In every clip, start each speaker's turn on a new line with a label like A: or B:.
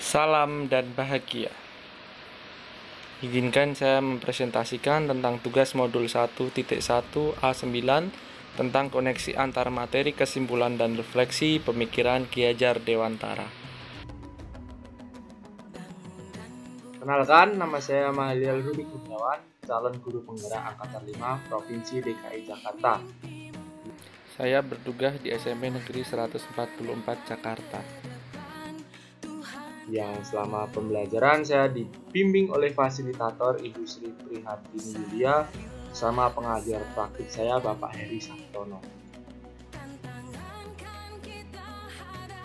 A: Salam dan bahagia. Izinkan saya mempresentasikan tentang tugas modul 1.1 A9 tentang koneksi antar materi, kesimpulan dan refleksi pemikiran Ki Hajar Dewantara.
B: Kenalkan, nama saya Mahalia Rudi Kurniawan, calon guru penggerak Angkatan 5 Provinsi DKI Jakarta.
A: Saya bertugas di SMP Negeri 144 Jakarta.
B: Yang selama pembelajaran saya dibimbing oleh fasilitator Ibu Sri Prihatini Yulia bersama pengajar praktik saya Bapak Heri Sabtono.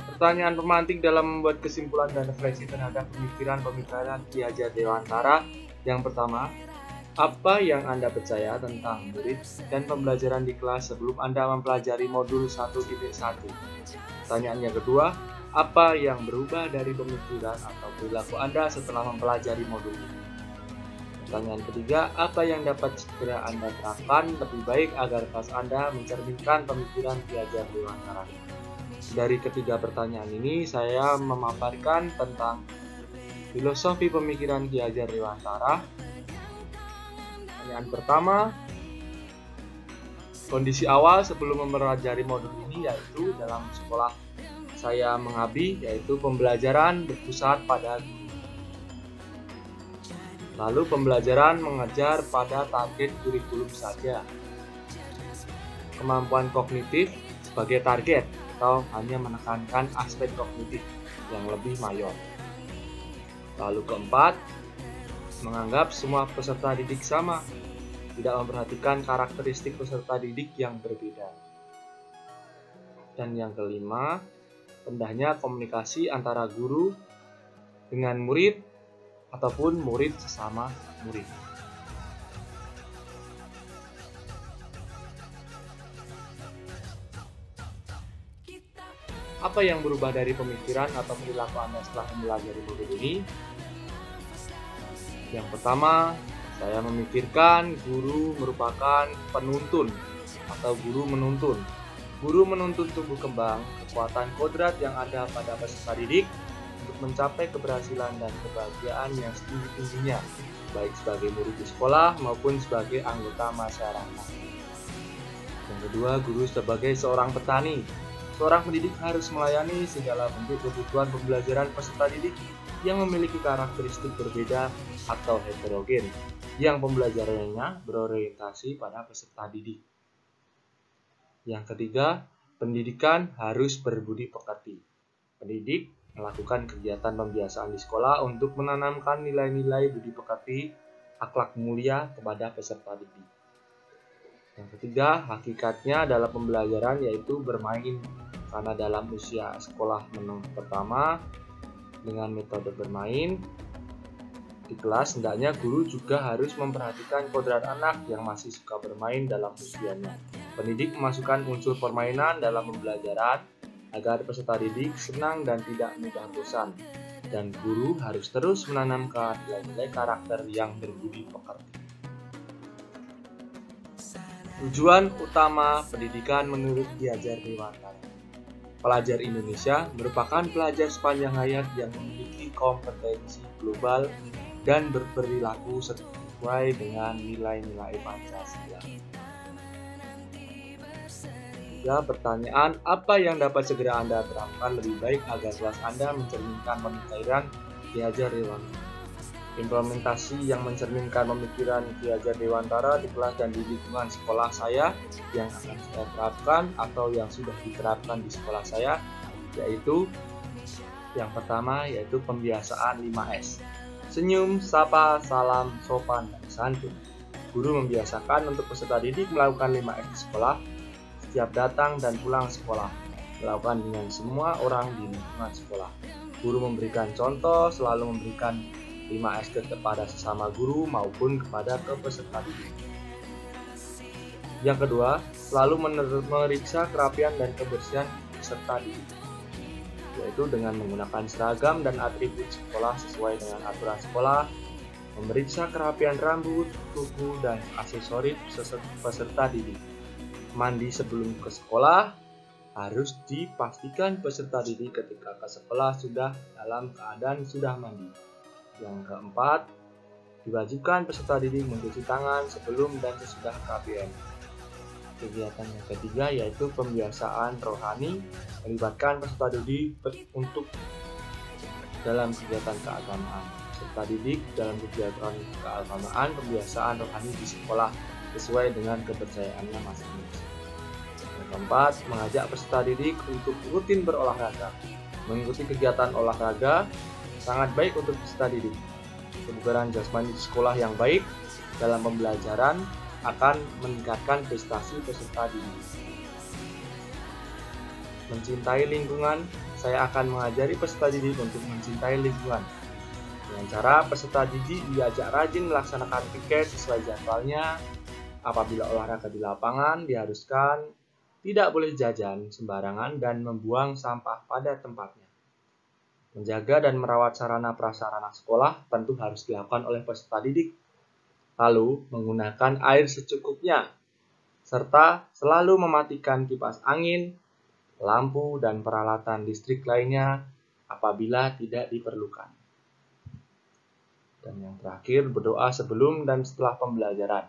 B: Pertanyaan pemantik dalam membuat kesimpulan dan refleksi terhadap pemikiran Ki Hajar Dewantara. Yang pertama, apa yang Anda percaya tentang murid dan pembelajaran di kelas sebelum Anda mempelajari modul 1.1? Pertanyaan yang kedua, apa yang berubah dari pemikiran atau perilaku Anda setelah mempelajari modul ini? Pertanyaan ketiga, apa yang dapat segera Anda terapkan lebih baik agar kelas Anda mencerminkan pemikiran Ki Hajar Dewantara? Dari ketiga pertanyaan ini, saya memaparkan tentang filosofi pemikiran Ki Hajar Dewantara. Pertanyaan pertama, kondisi awal sebelum mempelajari modul ini yaitu dalam sekolah saya mengabdi, yaitu pembelajaran berpusat pada guru. Lalu pembelajaran mengajar pada target kurikulum saja. Kemampuan kognitif sebagai target atau hanya menekankan aspek kognitif yang lebih mayor. Lalu keempat, menganggap semua peserta didik sama, tidak memperhatikan karakteristik peserta didik yang berbeda. Dan yang kelima, rendahnya komunikasi antara guru dengan murid ataupun murid sesama murid. Apa yang berubah dari pemikiran atau perilaku Anda setelah mempelajari modul ini? Yang pertama, saya memikirkan guru merupakan penuntun atau guru menuntun. Guru menuntun tumbuh kembang kekuatan kodrat yang ada pada peserta didik untuk mencapai keberhasilan dan kebahagiaan yang setinggi-tingginya, baik sebagai murid di sekolah maupun sebagai anggota masyarakat. Yang kedua, guru sebagai seorang petani. Seorang pendidik harus melayani segala bentuk kebutuhan pembelajaran peserta didik yang memiliki karakteristik berbeda atau heterogen, yang pembelajarannya berorientasi pada peserta didik. Yang ketiga, pendidikan harus berbudi pekerti. Pendidik melakukan kegiatan pembiasaan di sekolah untuk menanamkan nilai-nilai budi pekerti, akhlak mulia kepada peserta didik. Yang ketiga, hakikatnya dalam pembelajaran yaitu bermain, karena dalam usia sekolah menengah pertama dengan metode bermain di kelas, hendaknya guru juga harus memperhatikan kodrat anak yang masih suka bermain dalam usianya. Pendidik memasukkan unsur permainan dalam pembelajaran agar peserta didik senang dan tidak mudah bosan. Dan guru harus terus menanamkan nilai-nilai karakter yang berbudi pekerti. Tujuan utama pendidikan menurut Ki Hajar Dewantara. Pelajar Indonesia merupakan pelajar sepanjang hayat yang memiliki kompetensi global dan berperilaku sesuai dengan nilai-nilai Pancasila. Ya, pertanyaan, apa yang dapat segera Anda terapkan lebih baik agar kelas Anda mencerminkan pemikiran Ki Hajar Dewantara? Implementasi yang mencerminkan pemikiran Ki Hajar Dewantara di kelas dan di lingkungan sekolah saya yang akan saya terapkan atau yang sudah diterapkan di sekolah saya, yaitu yang pertama yaitu pembiasaan 5S. Senyum, sapa, salam, sopan, dan santun. Guru membiasakan untuk peserta didik melakukan 5S di sekolah setiap datang dan pulang sekolah, melakukan dengan semua orang di lingkungan sekolah. Guru memberikan contoh, selalu memberikan 5S kepada sesama guru maupun kepada peserta didik. Yang kedua, selalu memeriksa kerapian dan kebersihan peserta didik, yaitu dengan menggunakan seragam dan atribut sekolah sesuai dengan aturan sekolah, memeriksa kerapian rambut, kuku, dan aksesoris peserta didik, mandi sebelum ke sekolah, Harus dipastikan peserta didik ketika ke sekolah sudah dalam keadaan sudah mandi. Yang keempat, diwajibkan peserta didik mencuci tangan sebelum dan sesudah KBM. Kegiatan yang ketiga yaitu pembiasaan rohani, melibatkan peserta didik untuk dalam kegiatan keagamaan. Peserta didik dalam kegiatan keagamaan, pembiasaan rohani di sekolah sesuai dengan kepercayaannya masing-masing. Yang keempat, mengajak peserta didik untuk rutin berolahraga. Mengikuti kegiatan olahraga sangat baik untuk peserta didik. Kebugaran jasmani di sekolah yang baik dalam pembelajaran akan meningkatkan prestasi peserta didik. Mencintai lingkungan, saya akan mengajari peserta didik untuk mencintai lingkungan. Dengan cara peserta didik diajak rajin melaksanakan piket sesuai jadwalnya. Apabila olahraga di lapangan, diharuskan tidak boleh jajan sembarangan dan membuang sampah pada tempatnya. Menjaga dan merawat sarana prasarana sekolah tentu harus dilakukan oleh peserta didik. Lalu, menggunakan air secukupnya, serta selalu mematikan kipas angin, lampu, dan peralatan listrik lainnya apabila tidak diperlukan. Dan yang terakhir, berdoa sebelum dan setelah pembelajaran.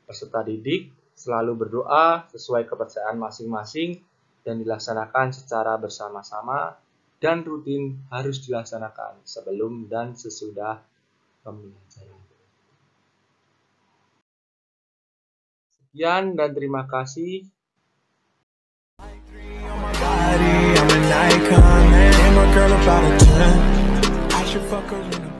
B: Peserta didik selalu berdoa sesuai kepercayaan masing-masing dan dilaksanakan secara bersama-sama dan rutin harus dilaksanakan sebelum dan sesudah pembelajaran. Sekian dan terima kasih. I'm an icon, man. I'm a girl about a 10. I should fuck her in a